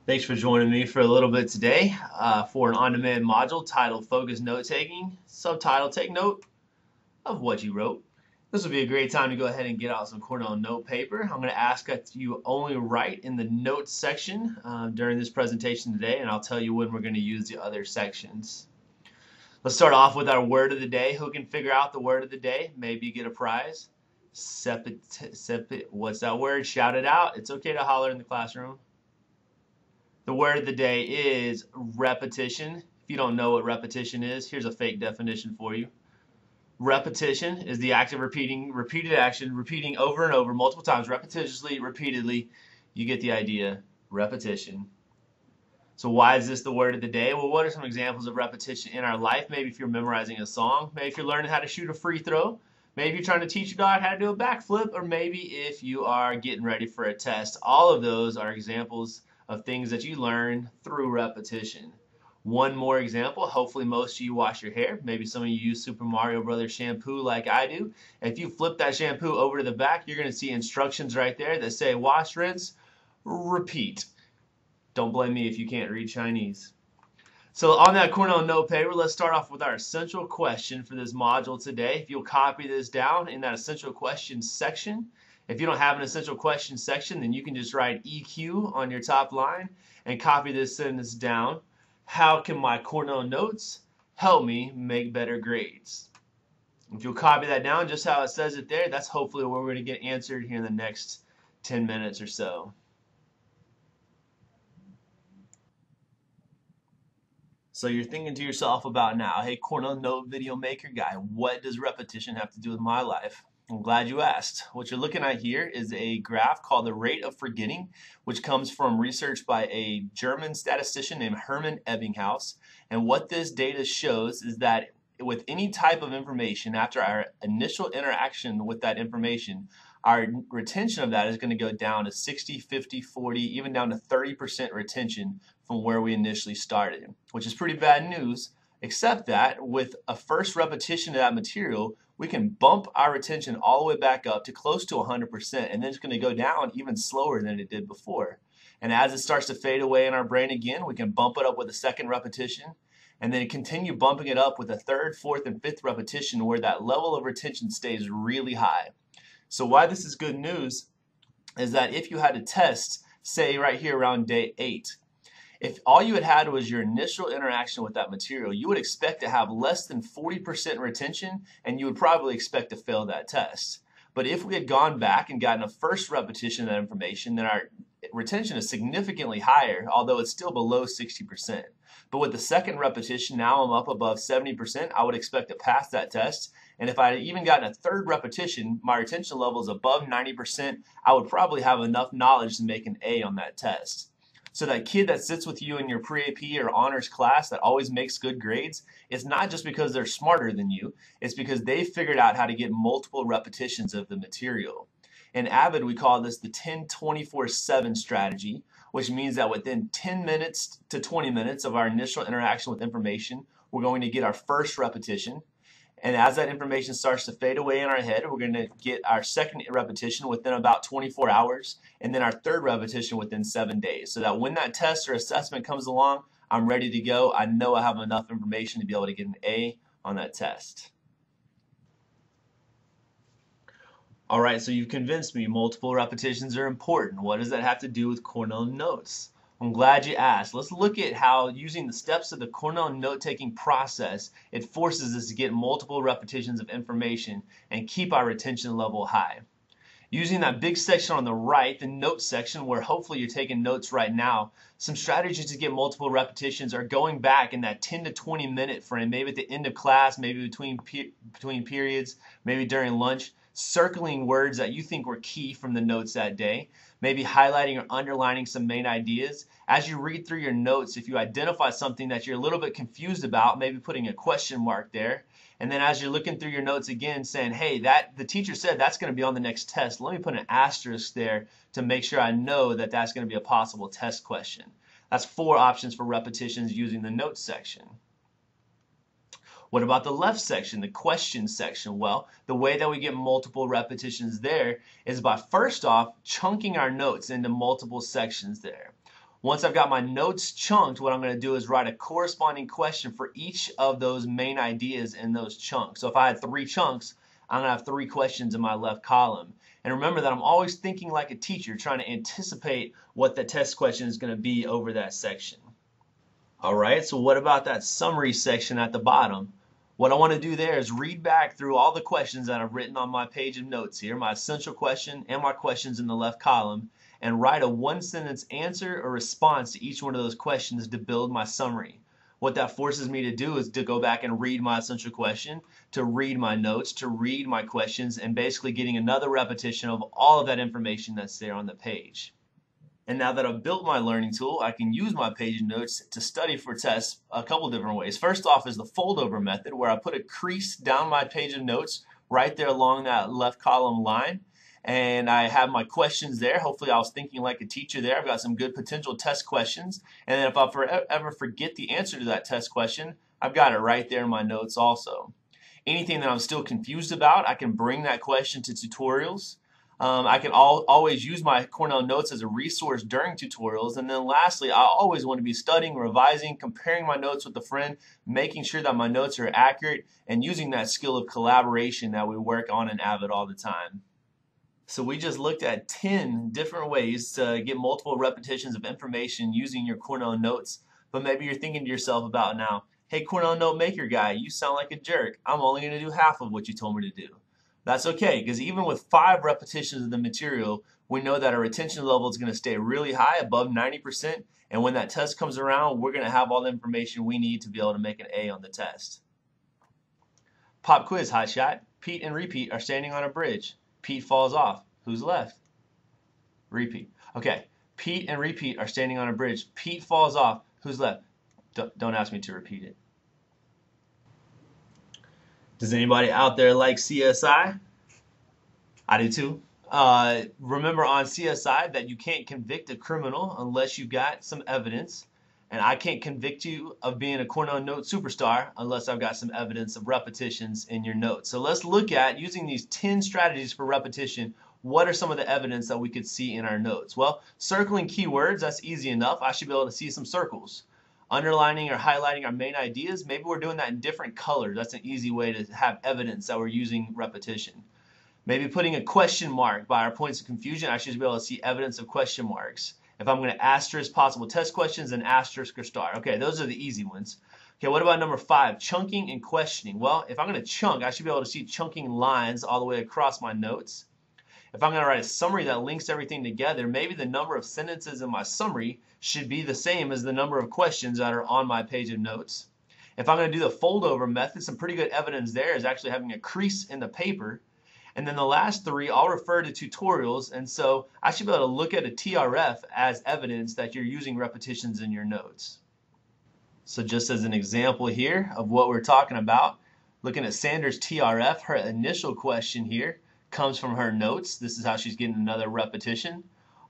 Thanks for joining me for a little bit today for an on-demand module titled Focus Note Taking, subtitle Take Note of What You Wrote. This will be a great time to go ahead and get out some Cornell Note paper. I'm going to ask that you only write in the notes section during this presentation today, and I'll tell you when we're going to use the other sections. Let's start off with our word of the day. Who can figure out the word of the day? Maybe get a prize. What's that word? Shout it out. It's okay to holler in the classroom. The word of the day is repetition. If you don't know what repetition is, here's a fake definition for you. Repetition is the act of repeated action, repeating over and over, multiple times, repetitiously, repeatedly. You get the idea. Repetition. So why is this the word of the day? Well, what are some examples of repetition in our life? Maybe if you're memorizing a song, maybe if you're learning how to shoot a free throw, maybe you're trying to teach your dog how to do a backflip, or maybe if you are getting ready for a test. All of those are examples of things that you learn through repetition. One more example, hopefully most of you wash your hair. Maybe some of you use Super Mario Brothers shampoo like I do. If you flip that shampoo over to the back, you're going to see instructions right there that say wash, rinse, repeat. Don't blame me if you can't read Chinese. So on that Cornell Note paper, let's start off with our essential question for this module today. If you'll copy this down in that essential questions section. If you don't have an essential question section, then you can just write EQ on your top line and copy this sentence down. How can my Cornell Notes help me make better grades? If you'll copy that down just how it says it there, that's hopefully where we're going to get answered here in the next 10 minutes or so. So you're thinking to yourself about now, hey, Cornell Note video maker guy, what does repetition have to do with my life? I'm glad you asked. What you're looking at here is a graph called the rate of forgetting, which comes from research by a German statistician named Hermann Ebbinghaus. And what this data shows is that with any type of information, after our initial interaction with that information, our retention of that is going to go down to 60, 50, 40, even down to 30% retention from where we initially started, which is pretty bad news, except that with a first repetition of that material, we can bump our retention all the way back up to close to 100%, and then it's going to go down even slower than it did before. And as it starts to fade away in our brain again, we can bump it up with a second repetition, and then continue bumping it up with a third, fourth, and fifth repetition where that level of retention stays really high. So why this is good news is that if you had a test, say right here around day 8, if all you had was your initial interaction with that material, you would expect to have less than 40% retention, and you would probably expect to fail that test. But if we had gone back and gotten a first repetition of that information, then our retention is significantly higher, although it's still below 60%. But with the second repetition, now I'm up above 70%, I would expect to pass that test. And if I had even gotten a third repetition, my retention level is above 90%, I would probably have enough knowledge to make an A on that test. So that kid that sits with you in your pre-AP or honors class that always makes good grades, it's not just because they're smarter than you, it's because they figured out how to get multiple repetitions of the material. In AVID, we call this the 10-24-7 strategy, which means that within 10 minutes to 20 minutes of our initial interaction with information, we're going to get our first repetition. And as that information starts to fade away in our head, we're going to get our second repetition within about 24 hours, and then our third repetition within 7 days. So that when that test or assessment comes along, I'm ready to go. I know I have enough information to be able to get an A on that test. All right, so you've convinced me multiple repetitions are important. What does that have to do with Cornell Notes? I'm glad you asked. Let's look at how using the steps of the Cornell note-taking process, it forces us to get multiple repetitions of information and keep our retention level high. Using that big section on the right, the notes section, where hopefully you're taking notes right now, some strategies to get multiple repetitions are going back in that 10 to 20 minute frame, maybe at the end of class, maybe between periods, maybe during lunch, circling words that you think were key from the notes that day, maybe highlighting or underlining some main ideas. As you read through your notes, if you identify something that you're a little bit confused about, maybe putting a question mark there. And then as you're looking through your notes again, saying, hey, the teacher said that's going to be on the next test. Let me put an asterisk there to make sure I know that that's going to be a possible test question. That's 4 options for repetitions using the notes section. What about the left section, the question section? Well, the way that we get multiple repetitions there is by first off chunking our notes into multiple sections there. Once I've got my notes chunked, what I'm going to do is write a corresponding question for each of those main ideas in those chunks. So if I had 3 chunks, I'm going to have 3 questions in my left column. And remember that I'm always thinking like a teacher, trying to anticipate what the test question is going to be over that section. All right, so what about that summary section at the bottom? What I want to do there is read back through all the questions that I've written on my page of notes here, my essential question and my questions in the left column, and write a 1-sentence answer or response to each one of those questions to build my summary. What that forces me to do is to go back and read my essential question, to read my notes, to read my questions, and basically getting another repetition of all of that information that's there on the page. And now that I've built my learning tool, I can use my page of notes to study for tests a couple different ways. First off is the fold over method, where I put a crease down my page of notes right there along that left column line. And I have my questions there. Hopefully I was thinking like a teacher there. I've got some good potential test questions. And then if I ever forget the answer to that test question, I've got it right there in my notes also. Anything that I'm still confused about, I can bring that question to tutorials. I can always use my Cornell Notes as a resource during tutorials. And then lastly, I always want to be studying, revising, comparing my notes with a friend, making sure that my notes are accurate, and using that skill of collaboration that we work on in AVID all the time. So we just looked at 10 different ways to get multiple repetitions of information using your Cornell Notes. But maybe you're thinking to yourself about now, hey, Cornell Note Maker guy, you sound like a jerk. I'm only going to do half of what you told me to do. That's okay, because even with 5 repetitions of the material, we know that our retention level is going to stay really high, above 90%, and when that test comes around, we're going to have all the information we need to be able to make an A on the test. Pop quiz, hotshot. Pete and Repeat are standing on a bridge. Pete falls off. Who's left? Repeat. Okay, Pete and Repeat are standing on a bridge. Pete falls off. Who's left? Don't ask me to repeat it. Does anybody out there like CSI? I do too. Remember on CSI that you can't convict a criminal unless you've got some evidence. And I can't convict you of being a Cornell Note superstar unless I've got some evidence of repetitions in your notes. So let's look at, using these 10 strategies for repetition, what are some of the evidence that we could see in our notes? Well, circling keywords, that's easy enough. I should be able to see some circles. Underlining or highlighting our main ideas, maybe we're doing that in different colors. That's an easy way to have evidence that we're using repetition. Maybe putting a question mark by our points of confusion, I should be able to see evidence of question marks. If I'm going to asterisk possible test questions, then asterisk or star. Okay, those are the easy ones. Okay, what about number 5, chunking and questioning? Well, if I'm going to chunk, I should be able to see chunking lines all the way across my notes. If I'm going to write a summary that links everything together, maybe the number of sentences in my summary should be the same as the number of questions that are on my page of notes. If I'm going to do the fold over method, some pretty good evidence there is actually having a crease in the paper. And then the last 3, I'll refer to tutorials, and so I should be able to look at a TRF as evidence that you're using repetitions in your notes. So just as an example here of what we're talking about, looking at Sanders' TRF, her initial question here comes from her notes. This is how she's getting another repetition.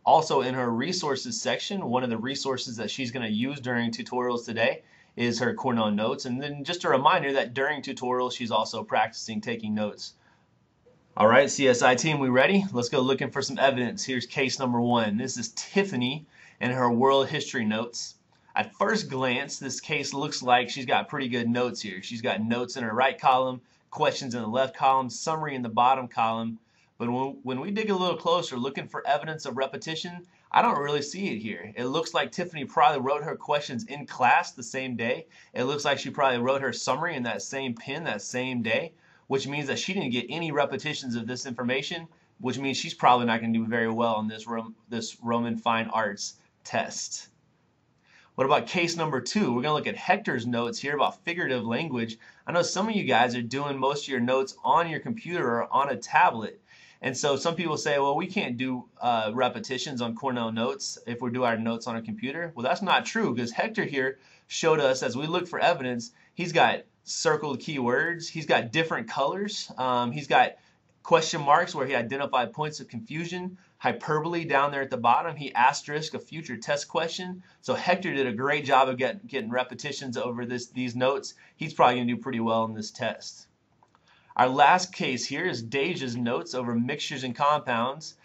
Also in her resources section, one of the resources that she's going to use during tutorials today is her Cornell Notes. And then just a reminder that during tutorials, she's also practicing taking notes. All right, CSI team, we ready? Let's go looking for some evidence. Here's case number 1. This is Tiffany and her world history notes. At first glance, this case looks like she's got pretty good notes here. She's got notes in her right column, questions in the left column, summary in the bottom column. But when we dig a little closer, looking for evidence of repetition, I don't really see it here. It looks like Tiffany probably wrote her questions in class the same day. It looks like she probably wrote her summary in that same pen that same day, which means that she didn't get any repetitions of this information, which means she's probably not going to do very well in this Roman Fine Arts test. What about case number 2? We're going to look at Hector's notes here about figurative language. I know some of you guys are doing most of your notes on your computer or on a tablet. And so some people say, well, we can't do repetitions on Cornell Notes if we do our notes on a computer. Well, that's not true, because Hector here showed us, as we look for evidence, he's got circled keywords, he's got different colors, he's got question marks where he identified points of confusion. hyperbole down there at the bottom. He asterisked a future test question. So Hector did a great job of getting repetitions over these notes. He's probably going to do pretty well in this test. Our last case here is Deja's notes over mixtures and compounds.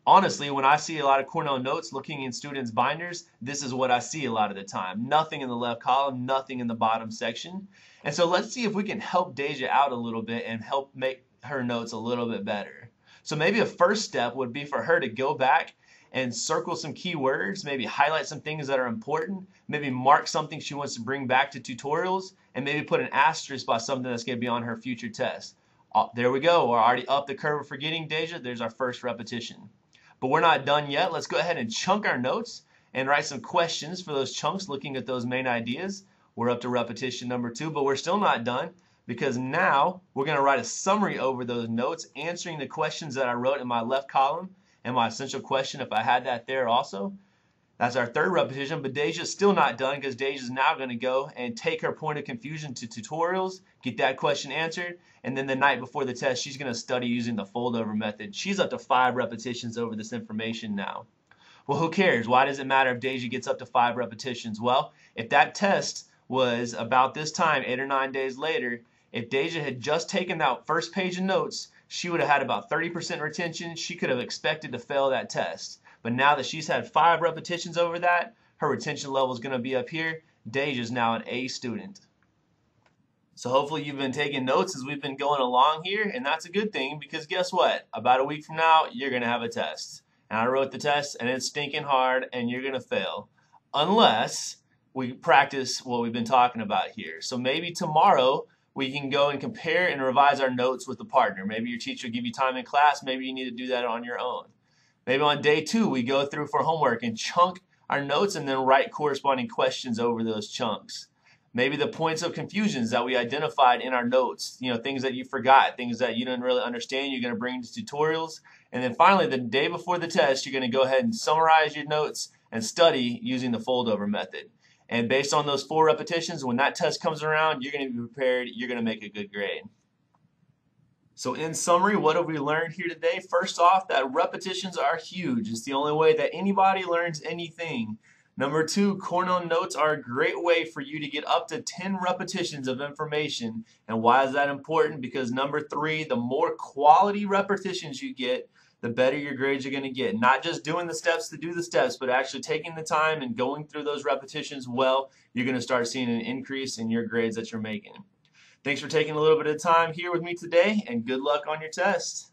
Honestly, when I see a lot of Cornell Notes looking in students' binders, this is what I see a lot of the time. Nothing in the left column, nothing in the bottom section. And so let's see if we can help Deja out a little bit and help make her notes a little bit better. So maybe a first step would be for her to go back and circle some keywords, maybe highlight some things that are important, maybe mark something she wants to bring back to tutorials, and maybe put an asterisk by something that's going to be on her future test. There we go. We're already up the curve of forgetting, Deja. There's our first repetition. But we're not done yet. Let's go ahead and chunk our notes and write some questions for those chunks looking at those main ideas. We're up to repetition number 2, but we're still not done because now we're going to write a summary over those notes, answering the questions that I wrote in my left column and my essential question if I had that there also. That's our third repetition, but Deja's still not done because Deja's now going to go and take her point of confusion to tutorials, get that question answered, and then the night before the test, she's going to study using the fold-over method. She's up to 5 repetitions over this information now. Well, who cares? Why does it matter if Deja gets up to 5 repetitions? Well, if that test was about this time, 8 or 9 days later, if Deja had just taken that first page of notes, she would have had about 30% retention. She could have expected to fail that test. But now that she's had 5 repetitions over that, her retention level is going to be up here. Deja's now an A student. So hopefully you've been taking notes as we've been going along here, and that's a good thing because guess what? About a week from now, you're going to have a test. And I wrote the test, and it's stinking hard, and you're going to fail. Unless we practice what we've been talking about here. So maybe tomorrow we can go and compare and revise our notes with a partner. Maybe your teacher will give you time in class. Maybe you need to do that on your own. Maybe on day 2, we go through for homework and chunk our notes and then write corresponding questions over those chunks. Maybe the points of confusions that we identified in our notes, things that you forgot, things that you didn't really understand, you're going to bring to tutorials. And then finally, the day before the test, you're going to go ahead and summarize your notes and study using the fold-over method. And based on those 4 repetitions, when that test comes around, you're going to be prepared, you're going to make a good grade. So in summary, what have we learned here today? First off, that repetitions are huge. It's the only way that anybody learns anything. Number 2, Cornell Notes are a great way for you to get up to 10 repetitions of information. And why is that important? Because number 3, the more quality repetitions you get, the better your grades are going to get. Not just doing the steps to do the steps, but actually taking the time and going through those repetitions well, you're going to start seeing an increase in your grades that you're making. Thanks for taking a little bit of time here with me today, and good luck on your test.